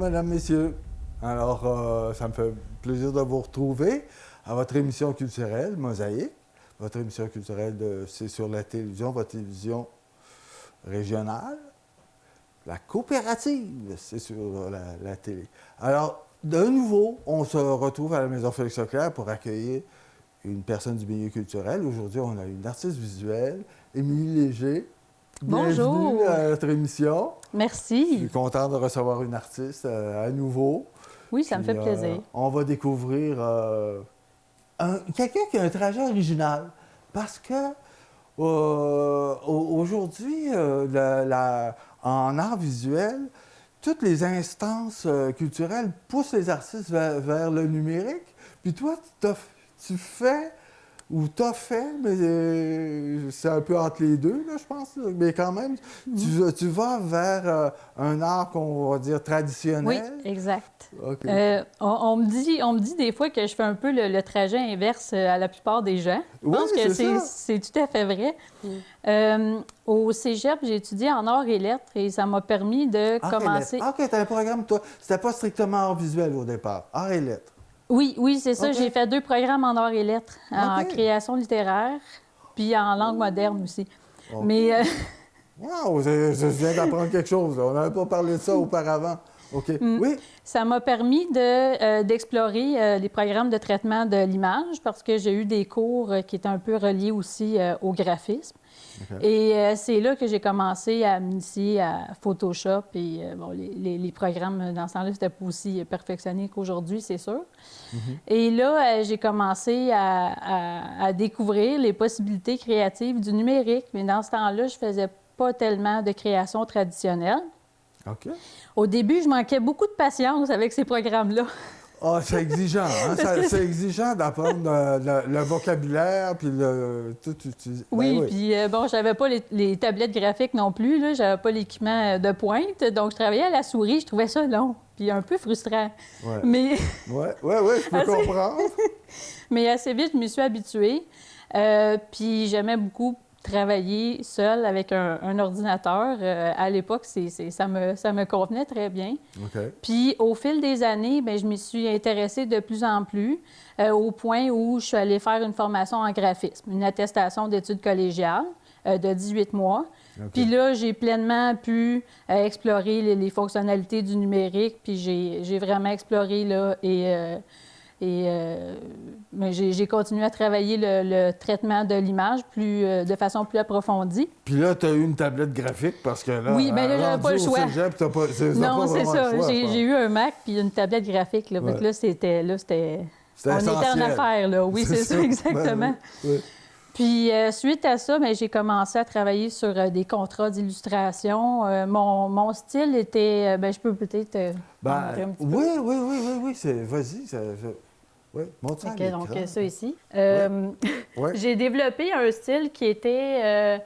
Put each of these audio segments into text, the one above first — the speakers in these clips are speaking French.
mesdames, messieurs. Alors, ça me fait plaisir de vous retrouver à votre émission culturelle, Mosaïque. Votre émission culturelle, c'est sur la télévision, votre télévision régionale. La coopérative, c'est sur la télé. Alors, de nouveau, on se retrouve à la Maison Félix-Leclerc pour accueillir une personne du milieu culturel. Aujourd'hui, on a une artiste visuelle, Émilie Léger. Bonjour. Bienvenue à notre émission. Merci. Je suis content de recevoir une artiste à nouveau. Oui, ça me fait plaisir. On va découvrir quelqu'un qui a un trajet original. Parce que aujourd'hui, en art visuel, toutes les instances culturelles poussent les artistes vers le numérique. Puis toi, tu fais, ou t'as fait, mais c'est un peu entre les deux, là, je pense. Mais quand même, tu vas vers un art qu'on va dire traditionnel. Oui, exact. Okay. On me dit des fois que je fais un peu le trajet inverse à la plupart des gens. Je pense que c'est tout à fait vrai. Au cégep, j'ai étudié en arts et lettres et ça m'a permis de commencer... OK, tu as un programme, toi. C'était pas strictement art visuel au départ, art et lettres. Oui, c'est ça. Okay. J'ai fait 2 programmes en arts et lettres, en création littéraire, puis en langue moderne aussi. Okay. Mais... Wow, je viens d'apprendre quelque chose. On n'avait pas parlé de ça auparavant. OK. Oui. Ça m'a permis d'explorer les programmes de traitement de l'image parce que j'ai eu des cours qui étaient un peu reliés aussi au graphisme. Okay. Et c'est là que j'ai commencé à m'initier à Photoshop et les programmes dans ce temps-là, c'était pas aussi perfectionné qu'aujourd'hui, c'est sûr. Et là, j'ai commencé à découvrir les possibilités créatives du numérique. Mais dans ce temps-là, je faisais pas tellement de création traditionnelle. OK. Au début, je manquais beaucoup de patience avec ces programmes-là. Ah, c'est exigeant, hein? C'est exigeant d'apprendre le vocabulaire, puis tout utiliser. Oui, puis j'avais pas les tablettes graphiques non plus, là. J'avais pas l'équipement de pointe, donc je travaillais à la souris, je trouvais ça long, puis un peu frustrant. Ouais. Mais... Oui, je peux comprendre. Mais assez vite, je m'y suis habituée, puis j'aimais beaucoup travailler seule avec un ordinateur. À l'époque, ça me convenait très bien. Okay. Puis, au fil des années, bien, je m'y suis intéressée de plus en plus au point où je suis allée faire une formation en graphisme, une attestation d'études collégiales de 18 mois. Okay. Puis là, j'ai pleinement pu explorer les fonctionnalités du numérique, puis j'ai vraiment exploré là, mais j'ai continué à travailler le traitement de l'image de façon plus approfondie. Puis là, tu as eu une tablette graphique parce que là... Oui, bien là, j'avais pas le choix. Cégep, non, c'est ça. J'ai eu un Mac puis une tablette graphique. Là. Ouais. Donc là, c'était... On était en affaires, là. Oui, c'est ça, exactement. Oui. Puis, suite à ça, bien, j'ai commencé à travailler sur des contrats d'illustration. Mon style était... je peux peut-être... Oui. Vas-y. Oui, montre ça. OK, donc ça ici. J'ai développé un style qui était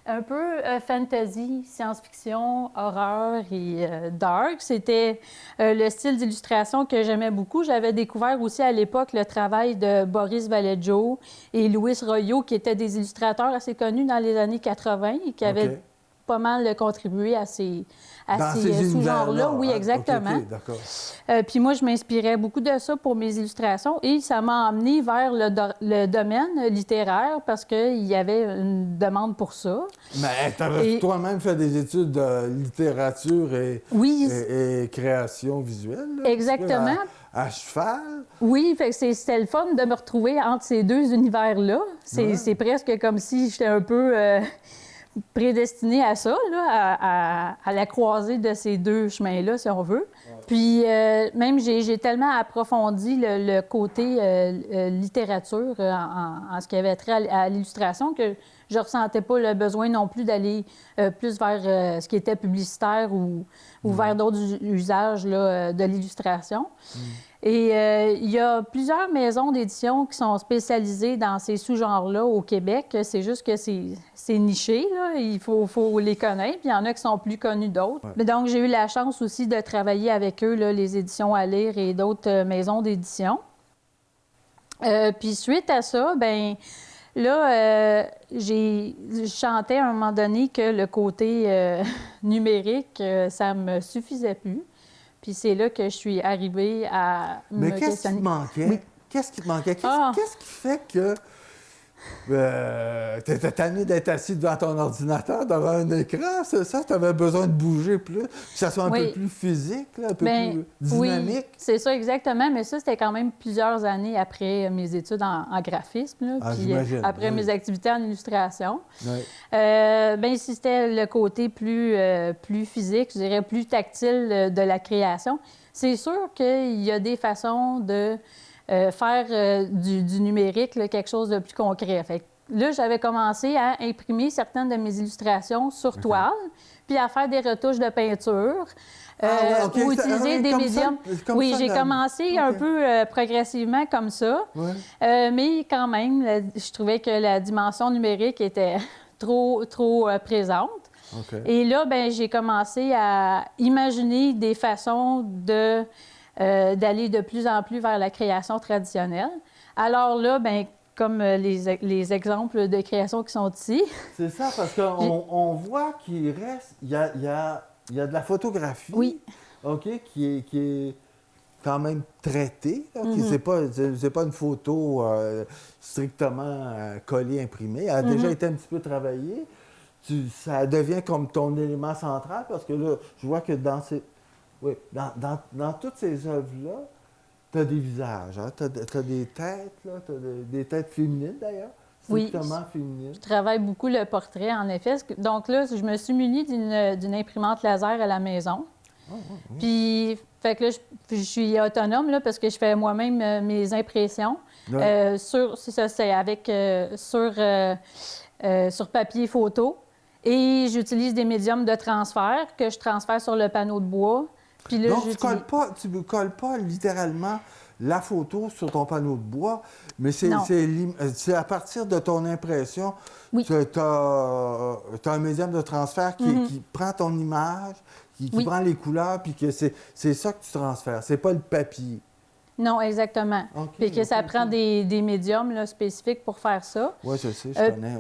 un peu fantasy, science-fiction, horreur et dark. C'était le style d'illustration que j'aimais beaucoup. J'avais découvert aussi à l'époque le travail de Boris Vallejo et Louis Royo, qui étaient des illustrateurs assez connus dans les années 80 et qui avaient pas mal contribué à ces sous-genres-là. Oui, exactement. Puis moi, je m'inspirais beaucoup de ça pour mes illustrations et ça m'a emmenée vers le domaine littéraire parce qu'il y avait une demande pour ça. Mais tu avais toi-même fait des études de littérature et création visuelle? Là, exactement. À cheval? Oui, fait que c'était le fun de me retrouver entre ces deux univers-là. C'est presque comme si j'étais un peu... prédestinée à ça, là, à la croisée de ces deux chemins-là, si on veut. Ouais. Puis, même, j'ai tellement approfondi le côté littérature en ce qui avait trait à l'illustration que je ne ressentais pas le besoin non plus d'aller plus vers ce qui était publicitaire ou vers d'autres usages là, de l'illustration. Et il y a plusieurs maisons d'édition qui sont spécialisées dans ces sous-genres-là au Québec. C'est juste que c'est niché, là. Il faut les connaître. Puis il y en a qui sont plus connus d'autres. Ouais. Donc, j'ai eu la chance aussi de travailler avec eux, là, les éditions à lire et d'autres maisons d'édition. Puis suite à ça, bien, là, je chantais à un moment donné que le côté numérique, ça me suffisait plus. Puis c'est là que je suis arrivée à Mais me qu'est-ce qui te questionner. manquait? Oui. Qu'est-ce qui te manquait? Ah. Qu'est-ce qui fait que tu étais tanné d'être assis devant ton ordinateur, devant un écran, c'est ça? Tu avais besoin de bouger plus, que ça soit un peu plus physique, là, un peu plus dynamique? Oui, c'est ça exactement, mais ça, c'était quand même plusieurs années après mes études en graphisme, là, puis après mes activités en illustration. Oui. Bien, si c'était le côté plus physique, je dirais plus tactile de la création, c'est sûr qu'il y a des façons de faire du numérique, là, quelque chose de plus concret. Fait que là, j'avais commencé à imprimer certaines de mes illustrations sur toile, puis à faire des retouches de peinture, ou utiliser des médiums. Oui, j'ai commencé un peu progressivement comme ça, mais quand même, je trouvais que la dimension numérique était trop présente. Et là, ben, j'ai commencé à imaginer des façons d'aller de plus en plus vers la création traditionnelle. Alors là, ben, comme les exemples de création qui sont ici. C'est ça, parce qu'on voit qu'il reste, il y a de la photographie, OK, qui est quand même traitée. C'est pas une photo strictement collée, imprimée. Elle a déjà été un petit peu travaillée. Ça devient comme ton élément central, parce que là, je vois que dans toutes ces œuvres-là, tu as des visages, hein? Tu as des têtes, tu as des têtes féminines d'ailleurs, strictement féminines. Je travaille beaucoup le portrait, en effet. Donc là, je me suis munie d'une imprimante laser à la maison. Puis, fait que là, je suis autonome là, parce que je fais moi-même mes impressions. Sur papier photo. Et j'utilise des médiums de transfert que je transfère sur le panneau de bois. Puis là, donc, tu ne colles pas littéralement la photo sur ton panneau de bois, mais c'est à partir de ton impression. Tu as un médium de transfert qui prend ton image, qui prend les couleurs, puis que c'est ça que tu transfères. C'est pas le papier. Non, exactement. Puis que ça prend des médiums là, spécifiques pour faire ça. Oui, je sais, je connais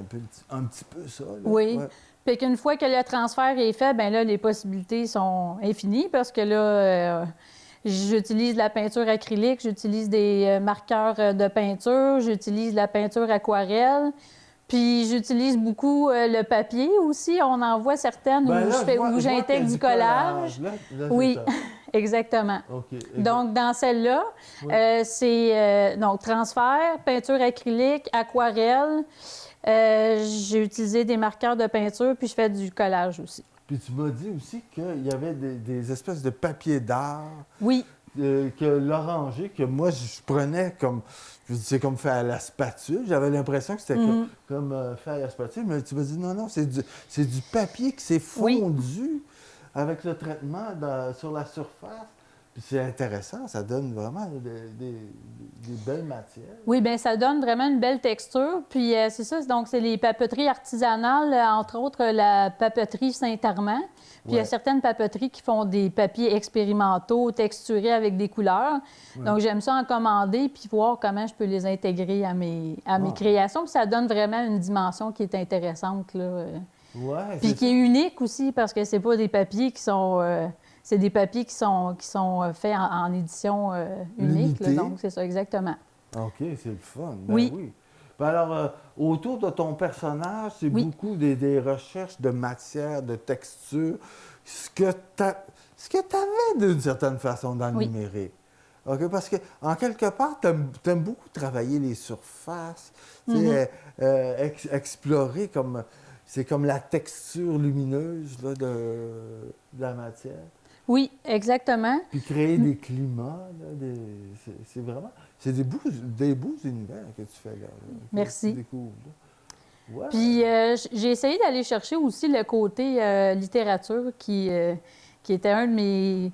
un petit peu ça. Là. Oui. Puis qu'une fois que le transfert est fait, bien là, les possibilités sont infinies parce que là, j'utilise la peinture acrylique, j'utilise des marqueurs de peinture, j'utilise la peinture aquarelle. Puis j'utilise beaucoup le papier aussi. On en voit certaines où j'intègre du collage. Oui, exactement. Donc, dans celle-là, c'est transfert, peinture acrylique, aquarelle. J'ai utilisé des marqueurs de peinture, puis je fais du collage aussi. Puis tu m'as dit aussi qu'il y avait des espèces de papier d'art. Oui. Que l'oranger, que moi, je prenais comme... C'est comme faire à la spatule. J'avais l'impression que c'était comme faire à la spatule. Mais tu m'as dit, non, c'est du papier qui s'est fondu avec le traitement sur la surface. Puis c'est intéressant. Ça donne vraiment des belles matières. Oui, bien, ça donne vraiment une belle texture. Puis c'est ça. Donc, c'est les papeteries artisanales, entre autres la papeterie Saint-Armand. Puis il y a certaines papeteries qui font des papiers expérimentaux, texturés avec des couleurs. Donc, j'aime ça en commander puis voir comment je peux les intégrer à mes créations. Puis ça donne vraiment une dimension qui est intéressante, là. Puis qui est unique aussi, parce que c'est pas des papiers qui sont... c'est des papiers qui sont faits en édition unique. Là, donc, c'est ça, exactement. OK, c'est le fun. Ben oui. Alors, autour de ton personnage, c'est beaucoup des recherches de matière, de texture, ce que tu avais d'une certaine façon dans le numérique. OK? Parce qu'en quelque part, tu aimes beaucoup travailler les surfaces, explorer comme... C'est comme la texture lumineuse là, de la matière. Oui, exactement. Puis créer des climats, là, c'est vraiment... C'est des beaux univers que tu fais là. Merci. Que tu découvres, là. Ouais. Puis j'ai essayé d'aller chercher aussi le côté littérature qui était un de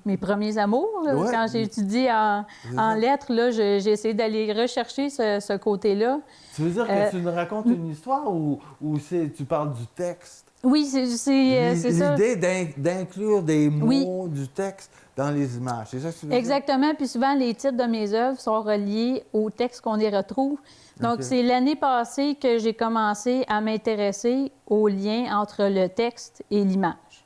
mes premiers amours. Là, quand j'ai étudié en lettres, là, j'ai essayé d'aller rechercher ce côté-là. Tu veux dire que tu nous racontes une histoire ou tu parles du texte? Oui, c'est ça. L'idée d'inclure des mots du texte dans les images, c'est ça que tu veux dire? Exactement. Puis souvent, les titres de mes œuvres sont reliés au texte qu'on y retrouve. Donc, c'est l'année passée que j'ai commencé à m'intéresser au lien entre le texte et l'image.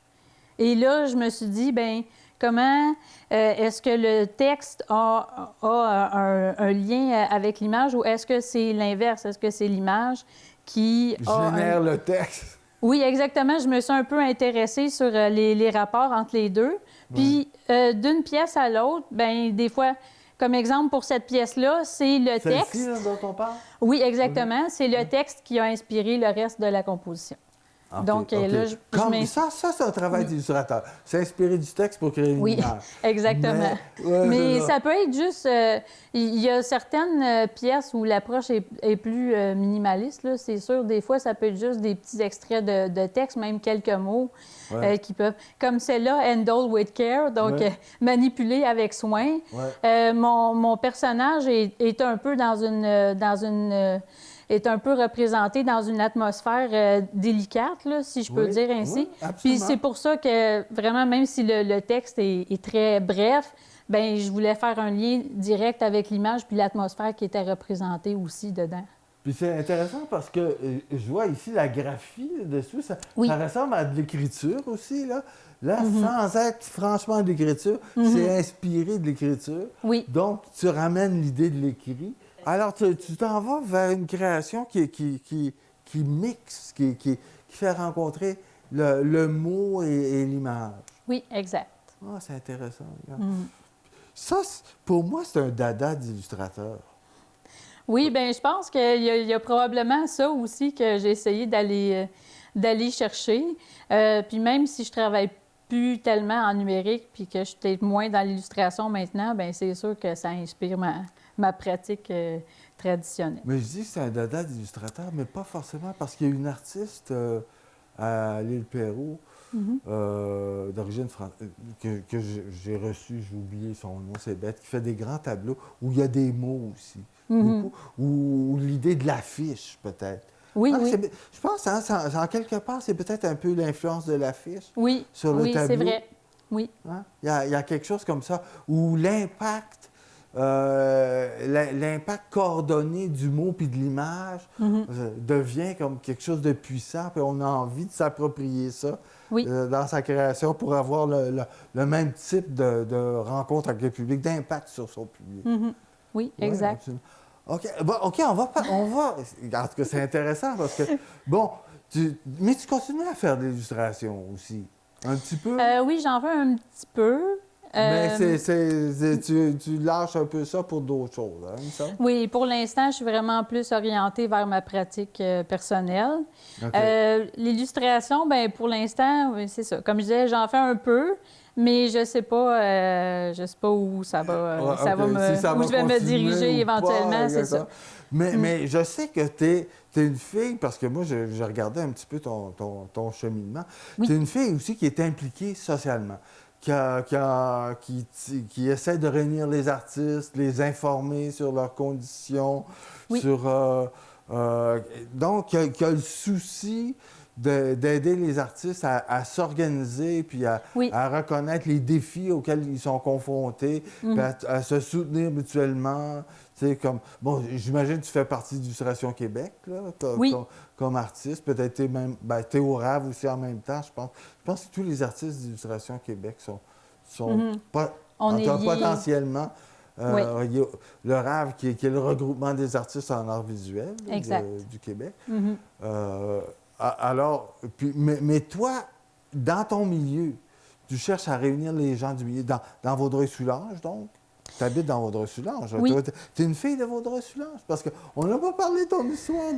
Et là, je me suis dit, bien, comment est-ce que le texte a un lien avec l'image ou est-ce que c'est l'inverse? Est-ce que c'est l'image qui génère le texte? Oui, exactement. Je me suis un peu intéressée sur les rapports entre les deux. Puis, d'une pièce à l'autre, bien, des fois, comme exemple pour cette pièce-là, c'est le texte. Celle-ci, là, dont on parle? Oui, exactement. C'est le texte qui a inspiré le reste de la composition. Okay, Donc, là, ça, c'est un travail d'illustrateur. S'inspirer du texte pour créer une image. Exactement. Mais ça peut être juste... il y a certaines pièces où l'approche est plus minimaliste. C'est sûr, des fois, ça peut être juste des petits extraits de texte, même quelques mots qui peuvent... Comme celle-là, « Handle with care », donc manipuler avec soin. Mon personnage est un peu est un peu représenté dans une atmosphère délicate, là, si je peux dire ainsi. Puis c'est pour ça que, vraiment, même si le texte est très bref, bien, je voulais faire un lien direct avec l'image puis l'atmosphère qui était représentée aussi dedans. Puis c'est intéressant parce que je vois ici la graphie dessus, ça ressemble à de l'écriture aussi, là. Là, sans être franchement de l'écriture, c'est inspiré de l'écriture. Donc, tu ramènes l'idée de l'écrit. Alors, tu t'en vas vers une création qui mixe, qui fait rencontrer le mot et l'image. Oui, exact. Ah, c'est intéressant. Ça, pour moi, c'est un dada d'illustrateur. Oui, bien, je pense qu'il y a probablement ça aussi que j'ai essayé d'aller chercher. Puis même si je travaille plus tellement en numérique puis que je suis peut-être moins dans l'illustration maintenant, bien, c'est sûr que ça inspire ma pratique traditionnelle. Mais je dis que c'est un dada d'illustrateur, mais pas forcément parce qu'il y a une artiste à l'île Perrot d'origine française que j'ai reçue, j'ai oublié son nom, c'est bête, qui fait des grands tableaux où il y a des mots aussi. Beaucoup, ou l'idée de l'affiche, peut-être. Oui. Je pense, en quelque part, c'est peut-être un peu l'influence de l'affiche sur le tableau. Oui, c'est vrai. Oui. Hein? Il y a quelque chose comme ça, où l'impact coordonné du mot puis de l'image devient comme quelque chose de puissant, puis on a envie de s'approprier ça dans sa création pour avoir le même type de rencontre avec le public, d'impact sur son public. Oui, exact. Absolument. OK, on va... En tout cas, c'est intéressant parce que, mais tu continues à faire de l'illustration aussi, un petit peu? Oui, j'en fais un petit peu. Mais tu lâches un peu ça pour d'autres choses, hein, il me semble? Oui, pour l'instant, je suis vraiment plus orientée vers ma pratique personnelle. L'illustration, bien, pour l'instant, c'est ça. Comme je disais, j'en fais un peu, mais je sais pas où ça va, où je vais me diriger éventuellement, c'est ça. Mais je sais que tu es une fille, parce que moi, je regardais un petit peu ton cheminement. Tu es une fille aussi qui est impliquée socialement. Qui essaie de réunir les artistes, les informer sur leurs conditions, donc qui a le souci d'aider les artistes à s'organiser puis à reconnaître les défis auxquels ils sont confrontés, puis à se soutenir mutuellement. J'imagine que tu fais partie d'Illustration Québec, là, comme artiste. Peut-être t'es au RAV aussi en même temps, je pense. Je pense que tous les artistes d'Illustration Québec sont potentiellement... le RAV, qui est le regroupement des artistes en art visuel du Québec. Alors, mais toi, dans ton milieu, tu cherches à réunir les gens du milieu, dans Vaudreuil-Soulanges, donc? Tu habites dans Vaudreuil-Soulanges. Tu es une fille de Vaudreuil-Soulanges? Parce qu'on n'a pas parlé de ton histoire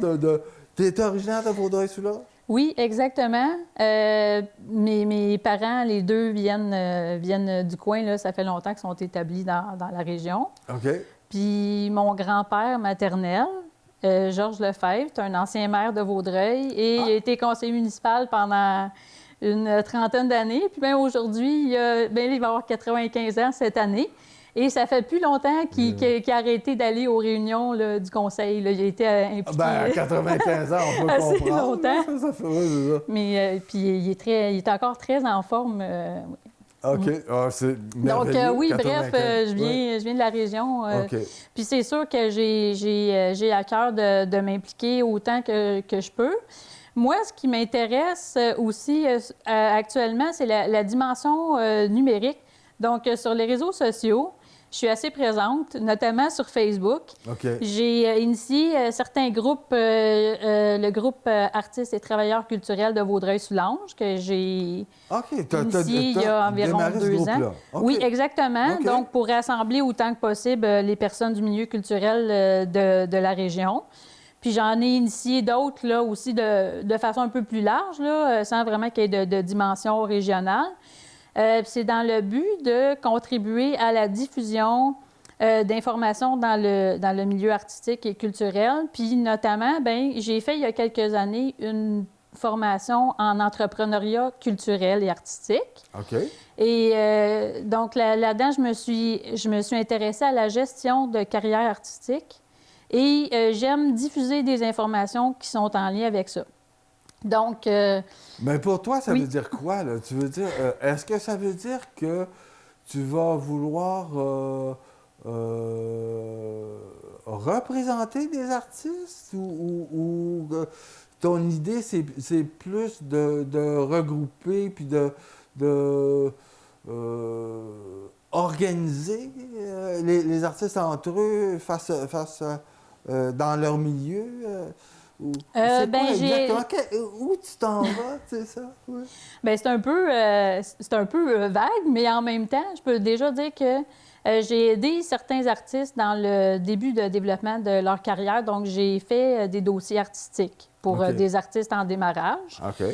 tu es originaire de Vaudreuil-Soulanges? Oui, exactement. Mes parents, les deux, viennent du coin. Là. Ça fait longtemps qu'ils sont établis dans la région. OK. Puis mon grand-père maternel, Georges Lefebvre, est un ancien maire de Vaudreuil et il a été conseiller municipal pendant une trentaine d'années. Puis bien aujourd'hui, il va avoir 95 ans cette année. Et ça fait plus longtemps qu'il a arrêté d'aller aux réunions là, du conseil. Là. Il a été impliqué. À 95 ans, on peut assez comprendre. Longtemps. Ça fait, ça. Mais puis il est encore très en forme. OK. C'est merveilleux. Donc, oui, bref, je viens de la région. Puis c'est sûr que j'ai à cœur de m'impliquer autant que je peux. Moi, ce qui m'intéresse aussi actuellement, c'est la dimension numérique Donc, sur les réseaux sociaux, je suis assez présente, notamment sur Facebook. OK. J'ai initié certains groupes, le groupe Artistes et travailleurs culturels de Vaudreuil-Soulanges, que j'ai initié il y a environ 2 ans. Okay. Oui, exactement. Okay. Donc, pour rassembler autant que possible les personnes du milieu culturel de la région. Puis j'en ai initié d'autres là aussi de façon un peu plus large, là, sans vraiment qu'il y ait de dimension régionale. C'est dans le but de contribuer à la diffusion d'informations dans le milieu artistique et culturel. Puis notamment, bien, j'ai fait il y a quelques années une formation en entrepreneuriat culturel et artistique. OK. Et donc là-dedans, je me suis intéressée à la gestion de carrière artistique. Et j'aime diffuser des informations qui sont en lien avec ça. Donc... Mais pour toi, ça veut dire quoi, là? Tu veux dire... est-ce que ça veut dire que tu vas vouloir représenter des artistes ou ton idée, c'est plus de regrouper puis de organiser les artistes entre eux face dans leur milieu? C'est quoi exactement? Où tu t'en vas, c'est ça? Ouais. Bien, c'est un peu vague, mais en même temps, je peux déjà dire que j'ai aidé certains artistes dans le début de développement de leur carrière. Donc, j'ai fait des dossiers artistiques pour des artistes en démarrage. OK.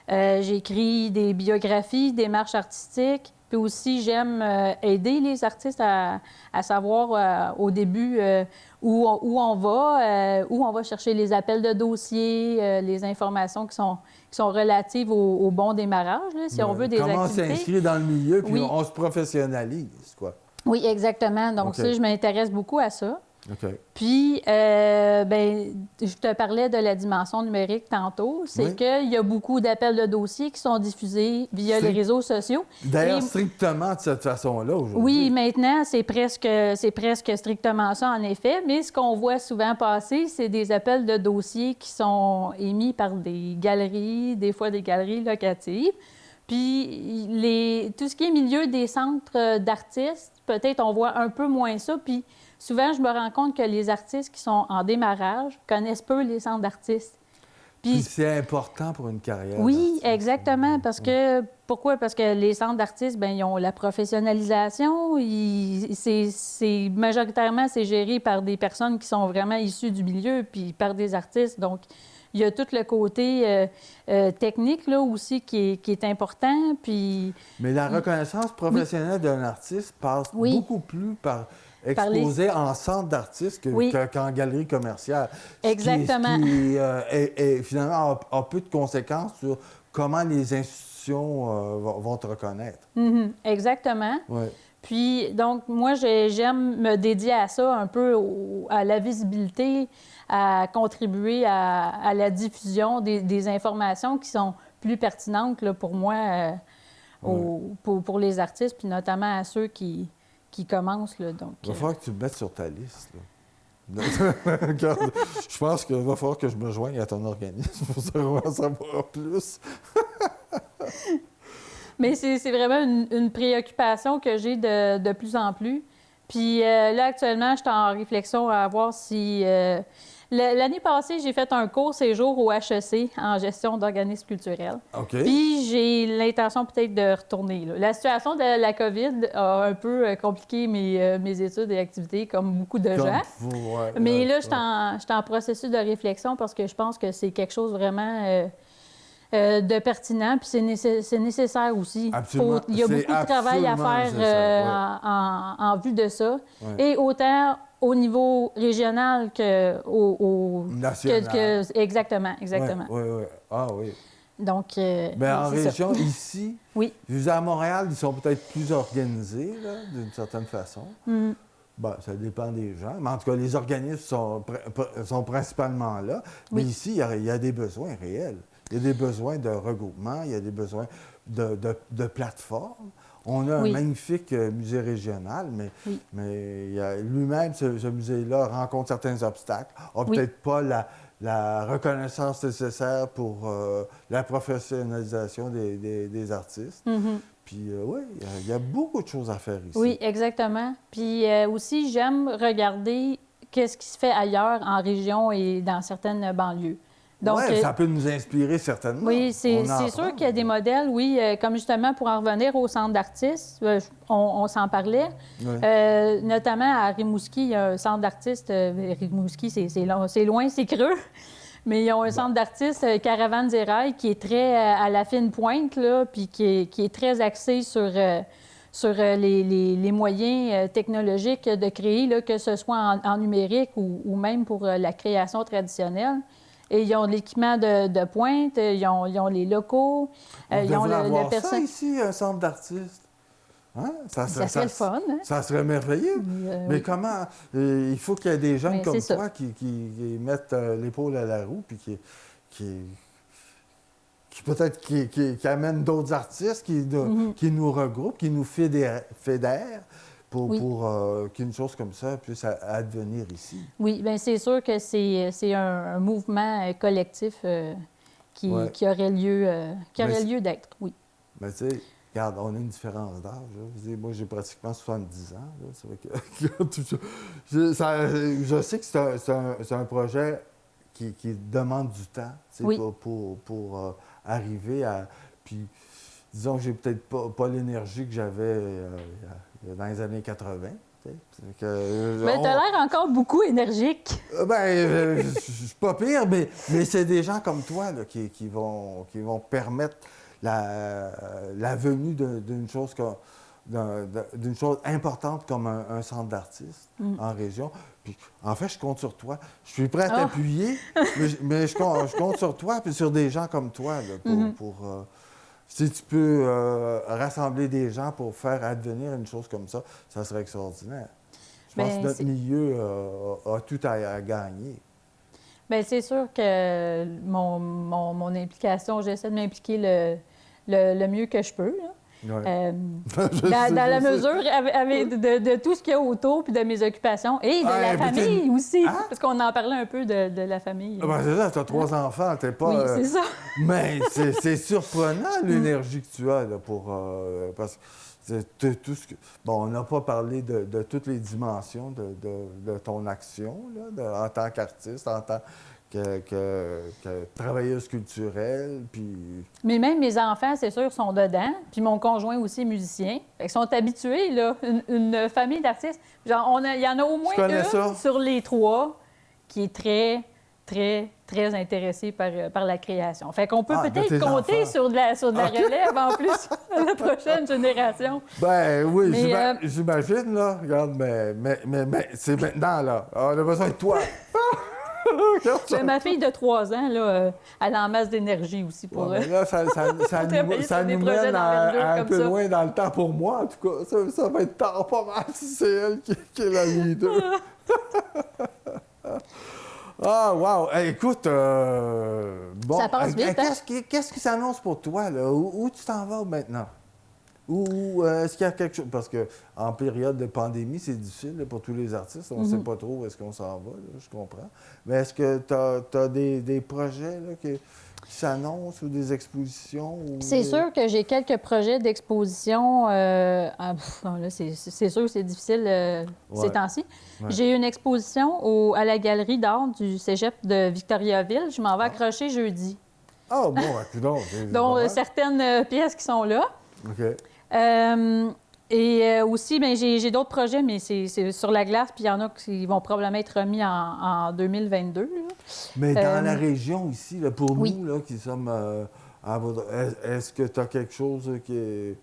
J'ai écrit des biographies, des marches artistiques. Puis aussi, j'aime aider les artistes à savoir au début où on va chercher les appels de dossiers, les informations qui sont relatives au bon démarrage, là, si on veut des activités. Comment s'inscrire dans le milieu, puis on se professionnalise, quoi. Oui, exactement. Donc ça, je m'intéresse beaucoup à ça. OK. Puis, ben, je te parlais de la dimension numérique tantôt. C'est qu'il y a beaucoup d'appels de dossiers qui sont diffusés via les réseaux sociaux. D'ailleurs, strictement de cette façon-là aujourd'hui. Oui, maintenant, c'est presque strictement ça, en effet. Mais ce qu'on voit souvent passer, c'est des appels de dossiers qui sont émis par des galeries, des fois des galeries locatives. Puis, tout ce qui est milieu des centres d'artistes, peut-être on voit un peu moins ça. Puis, souvent, je me rends compte que les artistes qui sont en démarrage connaissent peu les centres d'artistes. Puis c'est important pour une carrière. Oui, exactement. Parce que, pourquoi? Parce que les centres d'artistes, bien, ils ont la professionnalisation. Majoritairement, c'est géré par des personnes qui sont vraiment issues du milieu, puis par des artistes. Donc, il y a tout le côté technique, là, aussi, qui est important. Puis... Mais la reconnaissance professionnelle d'un artiste passe beaucoup plus par exposé en centre d'artistes qu'en galerie commerciale. Exactement. Ce qui finalement a peu de conséquences sur comment les institutions vont te reconnaître. Mm-hmm. Exactement. Ouais. Puis, donc, moi, j'aime me dédier à ça, un peu à la visibilité, à contribuer à la diffusion des informations qui sont plus pertinentes là, pour moi, pour les artistes, puis notamment à ceux qui commencent. Là, donc, il va falloir que tu me mettes sur ta liste. Là. Je pense qu'il va falloir que je me joigne à ton organisme pour en savoir plus. Mais c'est vraiment une préoccupation que j'ai de plus en plus. Puis là, actuellement, je suis en réflexion à voir si... L'année passée, j'ai fait un court séjour au HEC en gestion d'organismes culturels. OK. Puis j'ai l'intention peut-être de retourner. Là. La situation de la COVID a un peu compliqué mes études et activités, comme beaucoup de gens. Mais là, je suis en processus de réflexion parce que je pense que c'est quelque chose vraiment... de pertinent, puis c'est nécessaire aussi. Absolument. Il y a beaucoup de travail à faire en vue de ça. Et autant au niveau régional qu'au national. Exactement. Oui. Ah oui. Donc, en région, ici, à Montréal, ils sont peut-être plus organisés, d'une certaine façon. Mm. Bon, ça dépend des gens. Mais en tout cas, les organismes sont principalement là. Mais ici, il y a des besoins réels. Il y a des besoins de regroupement, il y a des besoins de plateformes. On a un magnifique musée régional, mais lui-même, ce musée-là rencontre certains obstacles, n'a peut-être pas la reconnaissance nécessaire pour la professionnalisation des artistes. Puis oui, il y a beaucoup de choses à faire ici. Oui, exactement. Puis aussi, j'aime regarder qu'est-ce qui se fait ailleurs en région et dans certaines banlieues. Donc, oui, ça peut nous inspirer certainement. Oui, c'est sûr qu'il y a des modèles, oui, comme justement pour en revenir au centre d'artistes, on s'en parlait. Oui. Notamment à Rimouski, il y a un centre d'artistes. Rimouski, c'est loin, c'est creux. Mais ils ont un centre d'artistes, Caravane des Rails, qui est très à la fine pointe, là, puis qui est très axé sur les moyens technologiques de créer, là, que ce soit en numérique ou même pour la création traditionnelle. Et ils ont l'équipement de pointe, ils ont les locaux, ils ont le personnel. Ça ici, un centre d'artistes. Hein? Ça serait le fun. Hein? Ça serait merveilleux. Mais comment? Il faut qu'il y ait des jeunes comme toi qui mettent l'épaule à la roue, puis qui peut-être qui amènent d'autres artistes, qui nous regroupent, qui nous fédèrent pour qu'une chose comme ça puisse advenir ici. Oui, bien c'est sûr que c'est un mouvement collectif qui aurait lieu d'être, oui. Mais tu sais, regarde, on a une différence d'âge. Moi, j'ai pratiquement 70 ans. Là. C'est vrai que je sais que c'est un projet qui demande du temps pour arriver à... Puis, disons que j'ai peut-être pas l'énergie que j'avais dans les années 80. Mais tu as l'air encore beaucoup énergique. Je suis pas pire, mais c'est des gens comme toi là, qui vont permettre la venue d'une chose importante comme un centre d'artistes en région. Puis, en fait, je compte sur toi. Je suis prêt à t'appuyer, mais je compte sur toi et sur des gens comme toi là, pour si tu peux rassembler des gens pour faire advenir une chose comme ça serait extraordinaire. Je pense que notre milieu a tout à gagner. Bien, c'est sûr que mon implication, j'essaie de m'impliquer le mieux que je peux. Là. Ouais. Dans la mesure de tout ce qu'il y a autour, puis de mes occupations, et de la famille aussi, parce qu'on en parlait un peu de la famille. C'est ça, tu as 3 enfants, t'es pas... Oui, c'est ça. Mais c'est surprenant l'énergie que tu as là, parce que tout ce que... Bon, on n'a pas parlé de toutes les dimensions de ton action là, en tant qu'artiste, en tant que travailleuse culturelle, puis... Mais même mes enfants, c'est sûr, sont dedans, puis mon conjoint aussi est musicien. Ils sont habitués, là, une famille d'artistes. Genre, il y en a au moins une sur les 3 qui est très, très, très intéressée par la création. Fait qu'on peut peut-être compter sur de la relève, en plus, à la prochaine génération. Ben oui, j'imagine, là. Regarde, mais c'est maintenant, là. On a besoin de toi. Ma fille de 3 ans, là, elle a en masse d'énergie aussi pour... là, ça nous mène à un peu loin dans le temps pour moi, en tout cas. Ça va être tard pas mal si c'est elle qui est la leader. Ah, wow! Hey, écoute, bon... Ça passe vite, qu'est-ce qui s'annonce pour toi, là? Où tu t'en vas maintenant? Ou est-ce qu'il y a quelque chose... Parce qu'en période de pandémie, c'est difficile là, pour tous les artistes. On ne sait pas trop où est-ce qu'on s'en va, là, je comprends. Mais est-ce que tu as des projets là, qui s'annoncent ou des expositions? C'est sûr que j'ai quelques projets d'exposition. C'est sûr que c'est difficile ces temps-ci. Ouais. J'ai une exposition à la Galerie d'art du Cégep de Victoriaville. Je m'en vais accrocher jeudi. Ah, bon, écoute donc, certaines pièces qui sont là. OK. Et aussi, bien, j'ai d'autres projets, mais c'est sur la glace, puis il y en a qui vont probablement être remis en 2022. Là. Mais dans la région ici, là, pour nous, là, qui sommes à votre... Est-ce que tu as quelque chose qui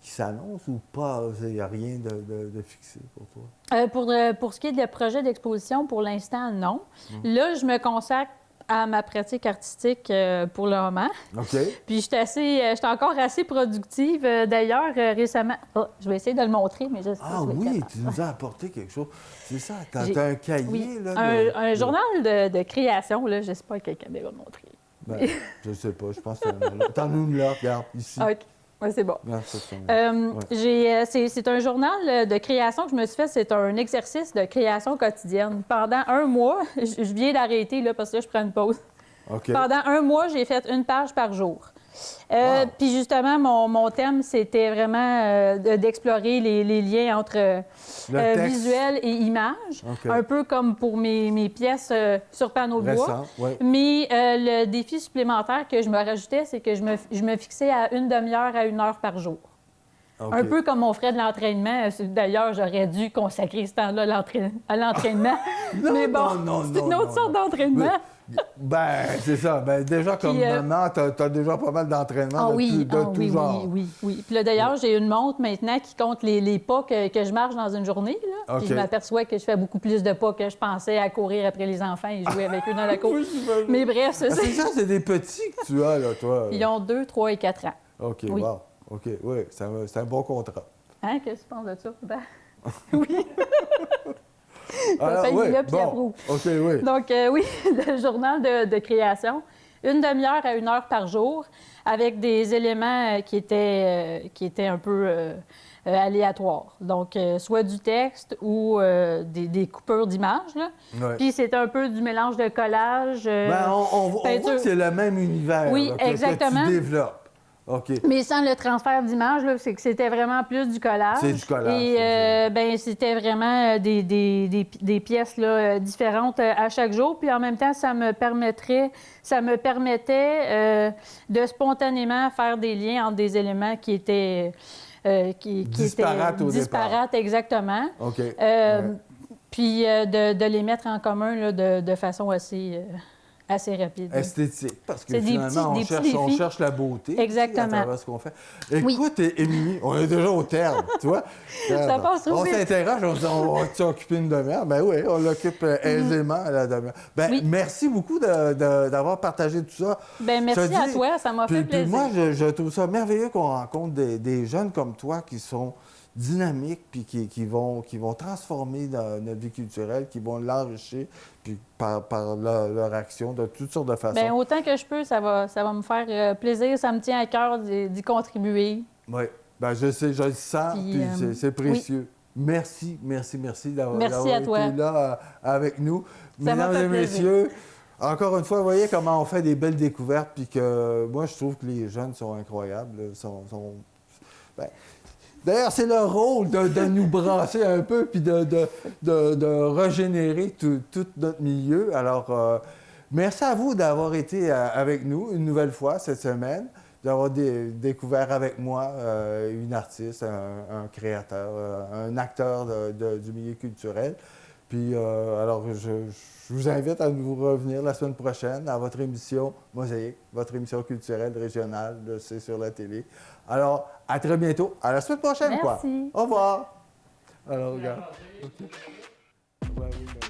s'annonce ou pas? Il n'y a rien de fixé pour toi? Pour ce qui est de projet d'exposition, pour l'instant, non. Là, je me consacre à ma pratique artistique pour le moment. OK. Puis j'étais encore assez productive. D'ailleurs, récemment... Oh, je vais essayer de le montrer, mais je sais pas. Ah oui, tu nous as apporté quelque chose. C'est ça, tu as un cahier, là. Un journal de création, là. J'espère que quelqu'un va le montrer. Ben, je sais pas, je pense que tu en nous là, regarde, ici. OK. Oui, c'est bon. Non, c'est ouais. C'est un journal de création que je me suis fait. C'est un exercice de création quotidienne. Pendant un mois, je viens d'arrêter là, parce que là, je prends une pause. OK. Pendant un mois, j'ai fait une page par jour. Wow. Puis justement, mon thème, c'était vraiment d'explorer les liens entre visuel et image, OK. un peu comme pour mes pièces sur panneau de bois. Récent, oui. Mais le défi supplémentaire que je me rajoutais, c'est que je me fixais à une demi-heure à 1 heure par jour. OK. Un peu comme on ferait de l'entraînement. D'ailleurs, j'aurais dû consacrer ce temps-là à l'entraînement. Non, Mais bon, non, c'est une autre sorte d'entraînement. Ben, c'est ça. Ben, déjà, comme Puis, maman, t'as déjà pas mal d'entraînement oui, de tout genre. oui. Puis là, d'ailleurs, j'ai une montre maintenant qui compte les pas que je marche dans une journée. Là. Puis OK. je m'aperçois que je fais beaucoup plus de pas que je pensais à courir après les enfants et jouer avec eux dans la cour. Oui, j'imagine. Mais bref, Ah, c'est ça, c'est des petits que tu as, là, toi. Ils ont 2, 3 et 4 ans. OK, Oui. wow. OK, oui, c'est un bon contrat. Hein, qu'est-ce que tu penses de ça? Ben, oui. Alors, Papa, il est oui, là, puis il bon. approuve. OK, oui. Donc, oui, le journal de création, une demi-heure à 1 heure par jour, avec des éléments qui étaient un peu aléatoires. Donc, soit du texte ou des coupures d'images. Là. Ouais. Puis, c'est un peu du mélange de collage. Ben, on voit peinture. que c'est le même univers Oui, là, que exactement. tu développes. OK. Mais sans le transfert d'image, là, c'est que c'était vraiment plus du collage. C'est du collage, Et ben, c'était vraiment des pièces là, différentes à chaque jour. Puis en même temps, ça me permettait de spontanément faire des liens entre des éléments qui étaient Disparates au disparates, exactement. OK. Ouais. Puis de les mettre en commun là, de façon assez rapide. Esthétique, parce que C'est finalement, des petits on défis. cherche la beauté Exactement. aussi à travers ce qu'on fait. Écoute, Émilie, on est déjà au terme, tu vois. Ça passe trop on vite. s'interroge, on se dit, on va occuper une demi-heure? Ben oui, on l'occupe aisément à la demi-heure. Ben, Oui. merci beaucoup d'avoir partagé tout ça. Ben merci Je à dis- toi, ça m'a fait Puis plaisir. moi, je trouve ça merveilleux qu'on rencontre des jeunes comme toi qui sont dynamiques, puis qui vont transformer notre vie culturelle, qui vont l'enrichir, puis par leur action, de toutes sortes de façons. Bien, autant que je peux, ça va me faire plaisir. Ça me tient à cœur d'y contribuer. Oui, ben je sais, je le sens, Puis, puis c'est précieux. Merci d'avoir Merci à toi. été là avec nous. Ça m'a Mesdames fait et plaisir. messieurs, encore une fois, vous voyez comment on fait des belles découvertes, puis que moi, je trouve que les jeunes sont incroyables. Ben, d'ailleurs, c'est leur rôle de nous brasser un peu, puis de régénérer tout notre milieu. Alors, merci à vous d'avoir été avec nous une nouvelle fois cette semaine, d'avoir découvert avec moi une artiste, un créateur, un acteur du milieu culturel. Puis, alors, je vous invite à nous revenir la semaine prochaine à votre émission Mosaïque, votre émission culturelle régionale de C'est sur la télé. Alors, à très bientôt. À la semaine prochaine, quoi. Merci. Au revoir. Alors, regarde. OK. Ouais, oui, ben oui.